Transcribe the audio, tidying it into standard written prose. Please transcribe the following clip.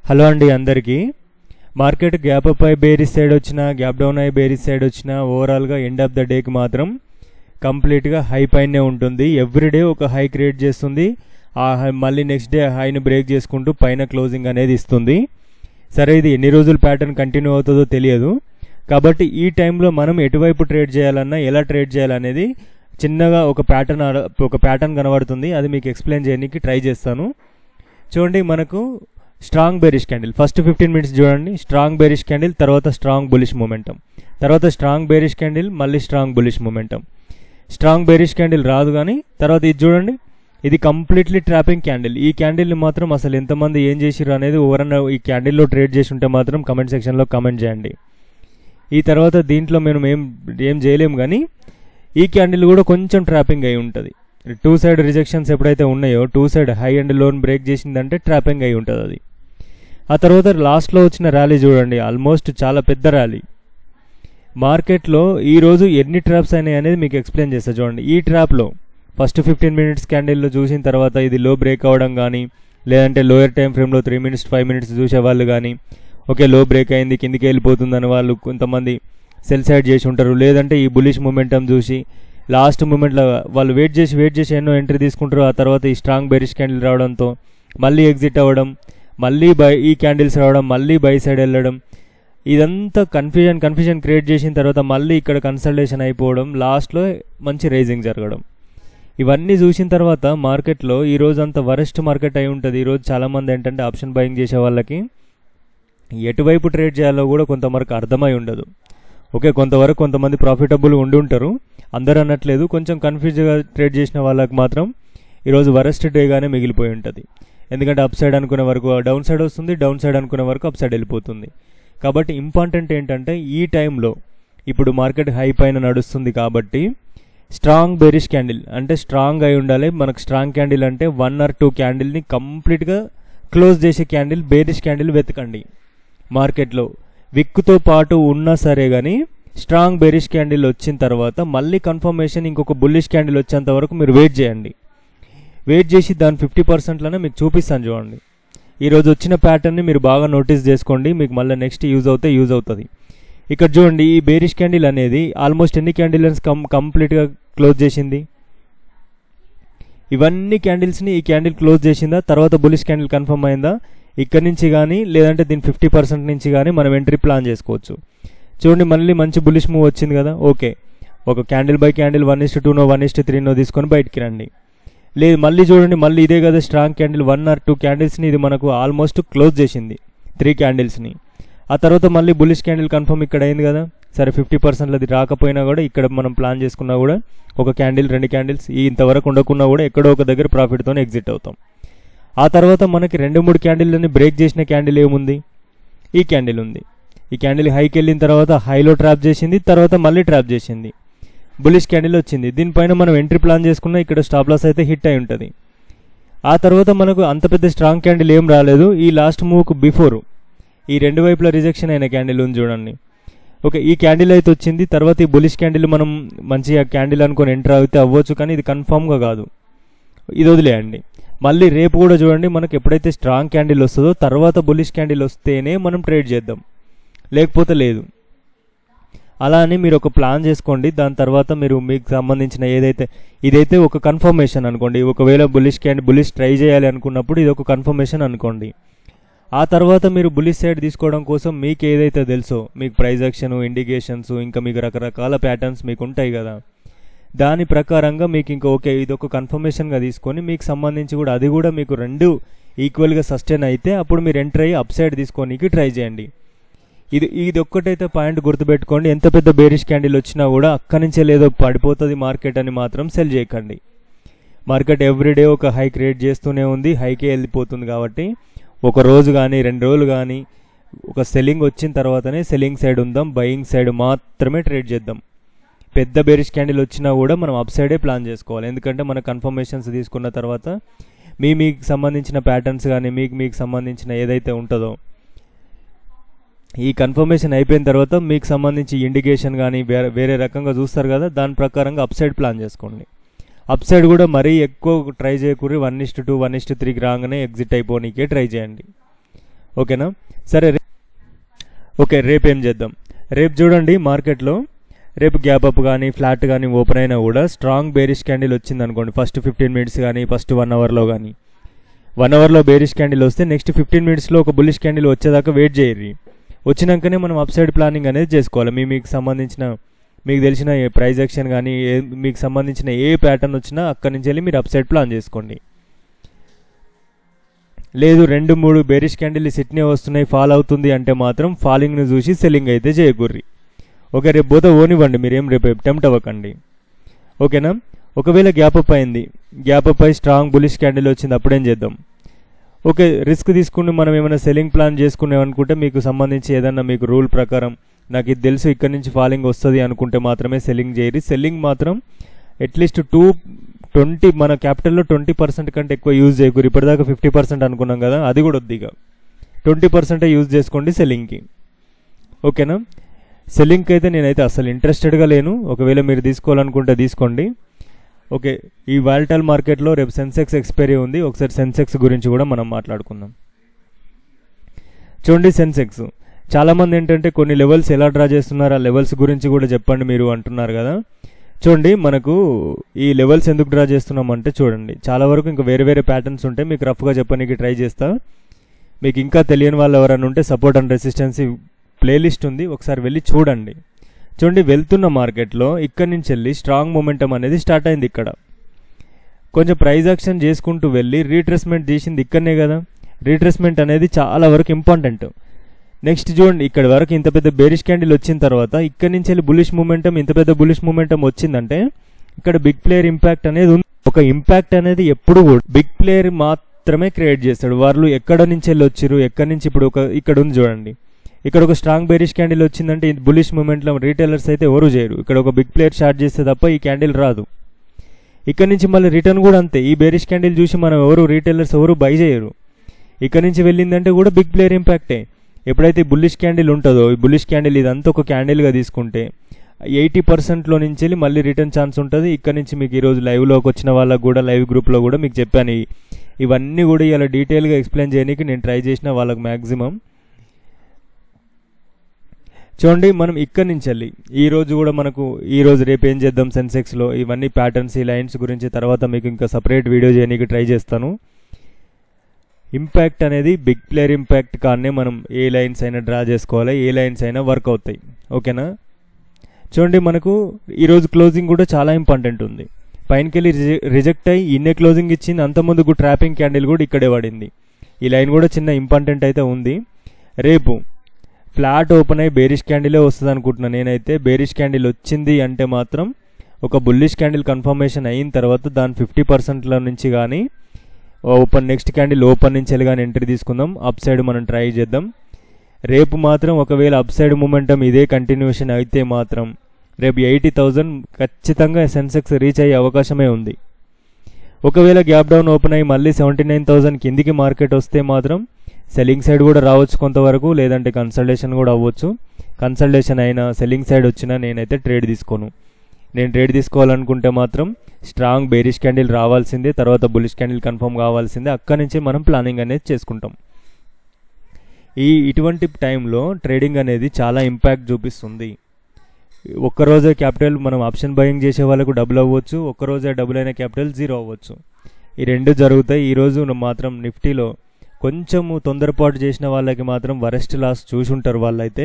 Hello అండి అందరికీ. Market gap up అయి బేరిస్ సైడ్ వచ్చినా, గ్యాప్ డౌన్ అయి బేరిస్ సైడ్ వచ్చినా, ఓవరాల్గా ఎండ్ ఆఫ్ ద డేకి మాత్రం కంప్లీట్గా హై పైనే ఉంటుంది. ఎవ్రీడే ఒక హై క్రియేట్ చేస్తుంది. ఆ హై మళ్ళీ నెక్స్ట్ డే హైని బ్రేక్ చేసుకుంటూ పైన క్లోజింగ్ అనేది ఇస్తుంది. సరే, ఇది ఎన్ని రోజులు ప్యాటర్న్ కంటిన్యూ అవుతుందో తెలియదు. కాబట్టి ఈ టైంలో మనం ఎటువైపు ట్రేడ్ చేయాలన్నా, ఎలా ట్రేడ్ చేయాలనేది చిన్నగా ఒక ప్యాటర్న్ కనబడుతుంది. అది మీకు ఎక్స్ప్లెయిన్ చేయడానికి ట్రై చేస్తాను. చూడండి, మనకు strong bearish candle first 15 minutes చూడండి. స్ట్రాంగ్ బేరిష్ క్యాండిల్, తర్వాత స్ట్రాంగ్ బులిష్ మూమెంటం, తర్వాత స్ట్రాంగ్ బేరిష్ క్యాండిల్, మళ్ళీ strong bullish momentum. Strong bearish candle రాదు, కానీ తర్వాత ఇది చూడండి, ఇది కంప్లీట్లీ ట్రాపింగ్ క్యాండిల్. ఈ క్యాండిల్ని మాత్రం అసలు ఎంతమంది ఏం చేసిర్రు అనేది ఎవరన్నా ఈ క్యాండిల్లో ట్రేడ్ చేసి ఉంటే మాత్రం కమెంట్ సెక్షన్లో కమెంట్ చేయండి. ఈ తర్వాత దీంట్లో మేము ఏం చేయలేము, కానీ ఈ క్యాండిల్ కూడా కొంచెం ట్రాపింగ్ అయి ఉంటుంది. టూ సైడ్ రిజెక్షన్స్ ఎప్పుడైతే ఉన్నాయో, two side high and loan break చేసిందంటే ట్రాపింగ్ అయి ఉంటుంది అది. ఆ తర్వాత లాస్ట్లో వచ్చిన ర్యాలీ చూడండి, ఆల్మోస్ట్ చాలా పెద్ద ర్యాలీ. మార్కెట్లో ఈరోజు ఎన్ని ట్రాప్స్ అయినాయి అనేది మీకు ఎక్స్ప్లెయిన్ చేస్తా. చూడండి, ఈ ట్రాప్లో ఫస్ట్ 15 మినిట్స్ క్యాండిల్లో చూసిన తర్వాత ఇది లో బ్రేక్ అవ్వడం కానీ, లేదంటే లోయర్ టైం ఫ్రేమ్లో 3 మినిట్స్ 5 మినిట్స్ చూసేవాళ్ళు కానీ, ఓకే లో బ్రేక్ అయింది కిందికి వెళ్ళిపోతుందని వాళ్ళు కొంతమంది సెల్ సైడ్ చేసి ఉంటారు. లేదంటే ఈ బులిష్ మూమెంటం చూసి లాస్ట్ మూమెంట్లో వాళ్ళు వెయిట్ చేసి ఎన్నో ఎంట్రీ తీసుకుంటారు. ఆ తర్వాత ఈ స్ట్రాంగ్ బెరిష్ క్యాండిల్ రావడంతో మళ్ళీ ఎగ్జిట్ అవ్వడం, మళ్ళీ ఈ క్యాండిల్స్ రావడం, మళ్ళీ బై సైడ్ వెళ్ళడం, ఇదంతా కన్ఫ్యూజన్ క్రియేట్ చేసిన తర్వాత మళ్ళీ ఇక్కడ కన్సల్టేషన్ అయిపోవడం, లాస్ట్లో మంచి రైజింగ్ జరగడం. ఇవన్నీ చూసిన తర్వాత మార్కెట్లో ఈరోజు అంత వరెస్ట్ మార్కెట్ అయి ఉంటుంది. ఈరోజు చాలామంది ఏంటంటే ఆప్షన్ బయింగ్ చేసే వాళ్ళకి ఎటువైపు ట్రేడ్ చేయాలో కూడా కొంతవరకు అర్థమై ఉండదు. ఓకే, కొంతమంది ప్రాఫిటబుల్ ఉండి ఉంటారు, అందరూ అనట్లేదు. కొంచెం కన్ఫ్యూజ్గా ట్రేడ్ చేసిన వాళ్ళకి మాత్రం ఈరోజు వరెస్ట్ డేగానే మిగిలిపోయి ఉంటుంది. ఎందుకంటే అప్ సైడ్ అనుకునే వరకు డౌన్ సైడ్ వస్తుంది, డౌన్ సైడ్ అనుకునే వరకు అప్ సైడ్ వెళ్ళిపోతుంది. కాబట్టి ఇంపార్టెంట్ ఏంటంటే ఈ టైంలో ఇప్పుడు మార్కెట్ హై పైన నడుస్తుంది కాబట్టి స్ట్రాంగ్ బెరిష్ క్యాండిల్ అంటే స్ట్రాంగ్ అయి ఉండాలి. మనకు స్ట్రాంగ్ క్యాండిల్ అంటే 1 or 2 క్యాండిల్ని కంప్లీట్గా క్లోజ్ చేసే క్యాండిల్, బేరిష్ క్యాండిల్ వెతకండి. మార్కెట్లో విక్తో పాటు ఉన్నా సరే కానీ స్ట్రాంగ్ బెరిష్ క్యాండిల్ వచ్చిన తర్వాత మళ్ళీ కన్ఫర్మేషన్ ఇంకొక బుల్లిష్ క్యాండిల్ వచ్చేంత వరకు మీరు వెయిట్ చేయండి. వెయిట్ చేసి దాని 50%లోనే మీకు చూపిస్తాను. చూడండి, ఈరోజు వచ్చిన ప్యాటర్న్ని మీరు బాగా నోటీస్ చేసుకోండి, మీకు మళ్ళీ నెక్స్ట్ యూజ్ అవుతుంది. ఇక్కడ చూడండి, ఈ బేరిష్ క్యాండిల్ అనేది ఆల్మోస్ట్ ఎన్ని క్యాండిల్స్ కంప్లీట్గా క్లోజ్ చేసింది? ఇవన్నీ క్యాండిల్స్ని ఈ క్యాండిల్ క్లోజ్ చేసిందా? తర్వాత బులిష్ క్యాండిల్ కన్ఫర్మ్ అయిందా? ఇక్కడ నుంచి కానీ లేదంటే దీని 50% నుంచి కానీ మనం ఎంట్రీ ప్లాన్ చేసుకోవచ్చు. చూడండి, మళ్ళీ మంచి బులిష్ మూవ్ వచ్చింది కదా. ఓకే, ఒక క్యాండిల్ బై క్యాండిల్ 1:2 1:3 తీసుకొని బయటికి రండి. లేదు, మళ్ళీ చూడండి, మళ్ళీ ఇదే కదా స్ట్రాంగ్ క్యాండిల్ 1 or 2 క్యాండిల్స్ని ఇది మనకు ఆల్మోస్ట్ క్లోజ్ చేసింది, 3 క్యాండిల్స్ని. ఆ తర్వాత మళ్ళీ బులిష్ క్యాండిల్ కన్ఫర్మ్ ఇక్కడ అయింది కదా. సరే, 50% అది రాకపోయినా కూడా ఇక్కడ మనం ప్లాన్ చేసుకున్నా కూడా ఒక క్యాండిల్ 2 క్యాండిల్స్ ఇంతవరకు ఉండకున్నా కూడా ఎక్కడో ఒక దగ్గర ప్రాఫిట్తోనే ఎగ్జిట్ అవుతాం. ఆ తర్వాత మనకి 2-3 క్యాండిల్ని బ్రేక్ చేసిన క్యాండిల్ ఏముంది? ఈ క్యాండిల్ ఉంది. ఈ క్యాండిల్ హైకి వెళ్ళిన తర్వాత హైలో ట్రాప్ చేసింది, తర్వాత మళ్ళీ ట్రాప్ చేసింది, బులిష్ క్యాండిల్ వచ్చింది. దీనిపైన మనం ఎంట్రీ ప్లాన్ చేసుకున్నా ఇక్కడ స్టాప్ లాస్ అయితే హిట్ అయి ఉంటుంది. ఆ తర్వాత మనకు అంత పెద్ద స్ట్రాంగ్ క్యాండిల్ ఏం రాలేదు. ఈ లాస్ట్ మూవ్కు బిఫోర్ ఈ 2 వైపుల రిజెక్షన్ అయిన క్యాండిల్ ఉంది చూడండి. ఓకే, ఈ క్యాండిల్ అయితే వచ్చింది. తర్వాత ఈ బులిష్ క్యాండిల్ మనం మంచిగా క్యాండిల్ అనుకొని ఎంటర్ అయితే అవ్వచ్చు, కానీ ఇది కన్ఫామ్గా కాదు, ఇది వదిలేయండి. మళ్ళీ రేపు కూడా చూడండి, మనకు ఎప్పుడైతే స్ట్రాంగ్ క్యాండిల్ వస్తుందో తర్వాత బులిష్ క్యాండిల్ వస్తేనే మనం ట్రేడ్ చేద్దాం, లేకపోతే లేదు. అలా అని మీరు ఒక ప్లాన్ చేసుకోండి. దాని తర్వాత మీరు మీకు సంబంధించిన ఇదైతే ఒక కన్ఫర్మేషన్ అనుకోండి. ఒకవేళ బులిష్ ట్రై చేయాలి అనుకున్నప్పుడు ఇది ఒక కన్ఫర్మేషన్ అనుకోండి. ఆ తర్వాత మీరు బులిష్ సైడ్ తీసుకోవడం కోసం మీకు ఏదైతే తెలుసో, మీకు ప్రైస్ యాక్షన్, ఇండికేషన్స్, ఇంకా మీకు రకరకాల ప్యాటర్న్స్ మీకు ఉంటాయి కదా, దాని ప్రకారంగా మీకు ఇంకా ఓకే ఇది ఒక కన్ఫర్మేషన్గా తీసుకొని మీకు సంబంధించి కూడా అది కూడా మీకు 2 ఈక్వల్గా సస్టైన్ అయితే అప్పుడు మీరు ఎంటర్ అయ్యి అప్ సైడ్ తీసుకోనికి ట్రై చేయండి. ఇది ఒక్కటైతే పాయింట్ గుర్తుపెట్టుకోండి. ఎంత పెద్ద బేరిష్ క్యాండిల్ వచ్చినా కూడా అక్కడి నుంచే లేదో పడిపోతుంది మార్కెట్ అని మాత్రం సెల్ చేయకండి. మార్కెట్ ఎవ్రీడే ఒక హై క్రియేట్ చేస్తూనే ఉంది, హైకే వెళ్ళిపోతుంది. కాబట్టి ఒక రోజు కానీ 2 రోజులు కానీ ఒక సెల్లింగ్ వచ్చిన తర్వాతనే సెల్లింగ్ సైడ్ ఉందాం, బయింగ్ సైడ్ మాత్రమే ట్రేడ్ చేద్దాం. పెద్ద బేరిష్ క్యాండిల్ వచ్చినా కూడా మనం అప్ సైడే ప్లాన్ చేసుకోవాలి. ఎందుకంటే మన కన్ఫర్మేషన్స్ తీసుకున్న తర్వాత మీకు సంబంధించిన ప్యాటర్న్స్ కానీ మీకు సంబంధించిన ఏదైతే ఉంటుందో ఈ కన్ఫర్మేషన్ అయిపోయిన తర్వాత మీకు సంబంధించి ఇండికేషన్ కానీ వేరే రకంగా చూస్తారు కదా, దాని ప్రకారంగా అప్ సైడ్ ప్లాన్ చేసుకోండి. అప్ సైడ్ కూడా మరీ ఎక్కువ ట్రై చేయకూరి 1:2 1:3 రాగానే ఎగ్జిట్ అయిపోనీకే ట్రై చేయండి. ఓకేనా. సరే ఓకే, రేపు ఏం చేద్దాం. రేపు చూడండి మార్కెట్లో రేపు గ్యాప్ అప్ కానీ ఫ్లాట్ కానీ ఓపెన్ అయినా కూడా స్ట్రాంగ్ బేరిష్ క్యాండిల్ వచ్చింది అనుకోండి, ఫస్ట్ 15 minutes కానీ ఫస్ట్ 1 hourలో కానీ, 1 hourలో బేరిష్ క్యాండిల్ వస్తే నెక్స్ట్ 15 minutesలో ఒక బుల్లిష్ క్యాండిల్ వచ్చేదాకా వెయిట్ చేయరు. వచ్చినాకనే మనం అప్ సైడ్ ప్లానింగ్ అనేది చేసుకోవాలి. మీకు సంబంధించిన మీకు తెలిసిన ఏ ప్రైజ్ యాక్షన్ కానీ మీకు సంబంధించిన ఏ ప్యాటర్న్ వచ్చినా అక్కడి నుంచి వెళ్ళి మీరు అప్ సైడ్ ప్లాన్ చేసుకోండి. లేదు 2-3 బేరిష్ క్యాండిల్ సిట్నే వస్తున్నాయి, ఫాల్ అవుతుంది అంటే మాత్రం ఫాలింగ్ను చూసి సెల్లింగ్ అయితే చేయకూర్రి. ఓకే, రేపు పోతే ఓనివ్వండి, మీరేం రేపు టెంప్ట్ అవ్వకండి. ఓకేనా. ఒకవేళ గ్యాప్ అప్ అయింది, గ్యాప్ అప్ అయి స్ట్రాంగ్ బులిష్ క్యాండిల్ వచ్చింది, అప్పుడేం చేద్దాం. ఓకే, రిస్క్ తీసుకుని మనం ఏమైనా సెల్లింగ్ ప్లాన్ చేసుకున్నాం అనుకుంటే మీకు సంబంధించి ఏదన్నా మీకు రూల్ ప్రకారం నాకు ఇది తెలుసు ఇక్కడ నుంచి ఫాలింగ్ వస్తుంది అనుకుంటే మాత్రమే సెల్లింగ్ చేయరు. సెల్లింగ్ మాత్రం అట్లీస్ట్ 20 మన క్యాపిటల్లో 20% కంటే ఎక్కువ యూజ్ చేయకూడదు. ఇప్పటిదాకా 50% అనుకున్నాం కదా, అది కూడా వద్దు. ఇక 20% యూజ్ చేసుకోండి సెల్లింగ్కి. ఓకేనా. సెల్లింగ్కి అయితే నేనైతే అసలు ఇంట్రెస్టెడ్గా లేను. ఒకవేళ మీరు తీసుకోవాలనుకుంటే తీసుకోండి. ఓకే, ఈ వాల్టాల్ మార్కెట్లో రేపు సెన్సెక్స్ ఎక్స్పైరీ ఉంది. ఒకసారి సెన్సెక్స్ గురించి కూడా మనం మాట్లాడుకుందాం. చూడండి, సెన్సెక్స్ చాలామంది ఏంటంటే కొన్ని లెవెల్స్ ఎలా డ్రా చేస్తున్నారు, ఆ లెవెల్స్ గురించి కూడా చెప్పండి మీరు అంటున్నారు కదా. చూడండి, మనకు ఈ లెవెల్స్ ఎందుకు డ్రా చేస్తున్నామంటే చూడండి, చాలా వరకు ఇంకా వేరే వేరే ప్యాటర్న్స్ ఉంటాయి. మీకు రఫ్గా చెప్పడానికి ట్రై చేస్తా. మీకు ఇంకా తెలియని వాళ్ళు ఎవరైనా ఉంటే సపోర్ట్ అండ్ రెసిస్టెన్సీ ప్లేలిస్ట్ ఉంది, ఒకసారి వెళ్ళి చూడండి. చూడండి, వెళ్తున్న మార్కెట్లో ఇక్కడి నుంచి వెళ్ళి స్ట్రాంగ్ మొమెంటం అనేది స్టార్ట్ అయింది. ఇక్కడ కొంచెం ప్రైజ్ యాక్షన్ చేసుకుంటూ వెళ్ళి రీట్రేస్మెంట్ చేసింది ఇక్కడనే కదా. రీట్రేస్మెంట్ అనేది చాలా వరకు ఇంపార్టెంట్. నెక్స్ట్ చూడండి, ఇక్కడ వరకు ఇంత పెద్ద బేరిష్ క్యాండిల్ వచ్చిన తర్వాత ఇక్కడి నుంచి వెళ్ళి బులిష్ మూమెంటం, ఇంత పెద్ద బులిష్ మూమెంటం వచ్చిందంటే ఇక్కడ బిగ్ ప్లేయర్ ఇంపాక్ట్ అనేది ఉంది. ఒక ఇంపాక్ట్ అనేది ఎప్పుడు కూడా బిగ్ ప్లేయర్ మాత్రమే క్రియేట్ చేస్తాడు. వాళ్ళు ఎక్కడ నుంచి వెళ్ళి వచ్చారు, ఎక్కడి నుంచి ఇప్పుడు ఇక్కడ ఉంది చూడండి, ఇక్కడ ఒక స్ట్రాంగ్ బేరిష్ క్యాండిల్ వచ్చిందంటే ఈ బులిష్ మూమెంట్లో రీటైలర్స్ అయితే ఎవరు చేయరు. ఇక్కడ ఒక బిగ్ ప్లేయర్ షార్ట్ చేస్తే తప్ప ఈ క్యాండిల్ రాదు. ఇక్కడ నుంచి మళ్ళీ రిటర్న్ కూడా అంతే. ఈ బేరిష్ క్యాండిల్ చూసి మనం రీటైలర్స్ ఎవరు బై చేయరు. ఇక్కడ నుంచి వెళ్ళిందంటే కూడా బిగ్ ప్లేయర్ ఇంపాక్టే. ఎప్పుడైతే బుల్లిష్ క్యాండిల్ ఉంటుందో, ఈ బుల్లిష్ క్యాండిల్ ఇదంతా ఒక క్యాండిల్గా తీసుకుంటే 80%లో నుంచి వెళ్ళి మళ్ళీ రిటర్న్ ఛాన్స్ ఉంటుంది. ఇక్కడ నుంచి మీకు ఈరోజు లైవ్లోకి వచ్చిన వాళ్ళకు కూడా, లైవ్ గ్రూప్లో కూడా మీకు చెప్పాను. ఇవన్నీ కూడా ఇలా డీటెయిల్గా ఎక్స్ప్లెయిన్ చేయడానికి నేను ట్రై చేసిన వాళ్ళకి మ్యాక్సిమం. చూడండి, మనం ఇక్కడి నుంచి వెళ్ళి ఈరోజు కూడా మనకు ఈరోజు రేపు ఏం చేద్దాం సెన్సెక్స్లో, ఇవన్నీ ప్యాటర్న్స్, ఈ లైన్స్ గురించి తర్వాత మీకు ఇంకా సపరేట్ వీడియో చేయడానికి ట్రై చేస్తాను. ఇంపాక్ట్ అనేది బిగ్ ప్లేయర్ ఇంపాక్ట్ కానీ మనం ఏ లైన్స్ అయినా డ్రా చేసుకోవాలి, ఏ లైన్స్ అయినా వర్క్ అవుతాయి. ఓకేనా. చూడండి, మనకు ఈరోజు క్లోజింగ్ కూడా చాలా ఇంపార్టెంట్ ఉంది. పైనకి వెళ్ళి రిజెక్ట్ అయ్యి ఇన్నే క్లోజింగ్ ఇచ్చింది, అంతకుముందుకు ట్రాపింగ్ క్యాండిల్ కూడా ఇక్కడే పడింది. ఈ లైన్ కూడా చిన్న ఇంపార్టెంట్ అయితే ఉంది. రేపు ఫ్లాట్ ఓపెన్ అయ్యి బేరిష్ క్యాండిలే వస్తుంది అనుకుంటున్నాను నేనైతే. బేరిష్ క్యాండిల్ వచ్చింది అంటే మాత్రం ఒక బుల్లిష్ క్యాండిల్ కన్ఫర్మేషన్ అయిన తర్వాత దాని 50%లో నుంచి కానీ ఓపెన్ నెక్స్ట్ క్యాండిల్ ఓపెన్ నుంచి వెళ్ళి కానీ ఎంట్రీ తీసుకుందాం. అప్ సైడ్ మనం ట్రై చేద్దాం. రేపు మాత్రం ఒకవేళ అప్ సైడ్ మూమెంటం ఇదే కంటిన్యూషన్ అయితే మాత్రం రేపు 80,000 ఖచ్చితంగా సెన్సెక్స్ రీచ్ అయ్యే అవకాశమే ఉంది. ఒకవేళ గ్యాప్ డౌన్ ఓపెన్ అయ్యి మళ్ళీ 79,000 కిందికి మార్కెట్ వస్తే మాత్రం సెల్లింగ్ సైడ్ కూడా రావచ్చు కొంతవరకు, లేదంటే కన్సల్టేషన్ కూడా అవ్వచ్చు. కన్సల్టేషన్ అయినా సెల్లింగ్ సైడ్ వచ్చినా నేనైతే ట్రేడ్ తీసుకోను. నేను ట్రేడ్ తీసుకోవాలనుకుంటే మాత్రం స్ట్రాంగ్ బేరిష్ క్యాండిల్ రావాల్సిందే, తర్వాత బులిష్ క్యాండిల్ కన్ఫర్మ్ కావాల్సిందే. అక్కడి నుంచి మనం ప్లానింగ్ అనేది చేసుకుంటాం. ఇటువంటి టైంలో ట్రేడింగ్ అనేది చాలా ఇంపాక్ట్ చూపిస్తుంది. ఒక్కరోజే క్యాపిటల్ మనం ఆప్షన్ బయింగ్ చేసే వాళ్ళకు డబుల్ అవ్వచ్చు, ఒక్కరోజే డబుల్ అయిన క్యాపిటల్ 0 అవ్వచ్చు. ఈ రెండు జరుగుతాయి. ఈరోజు మాత్రం నిఫ్టీలో కొంచెము తొందరపాటు చేసిన వాళ్ళకి మాత్రం వరెస్ట్ లాస్ చూసి ఉంటారు వాళ్ళైతే.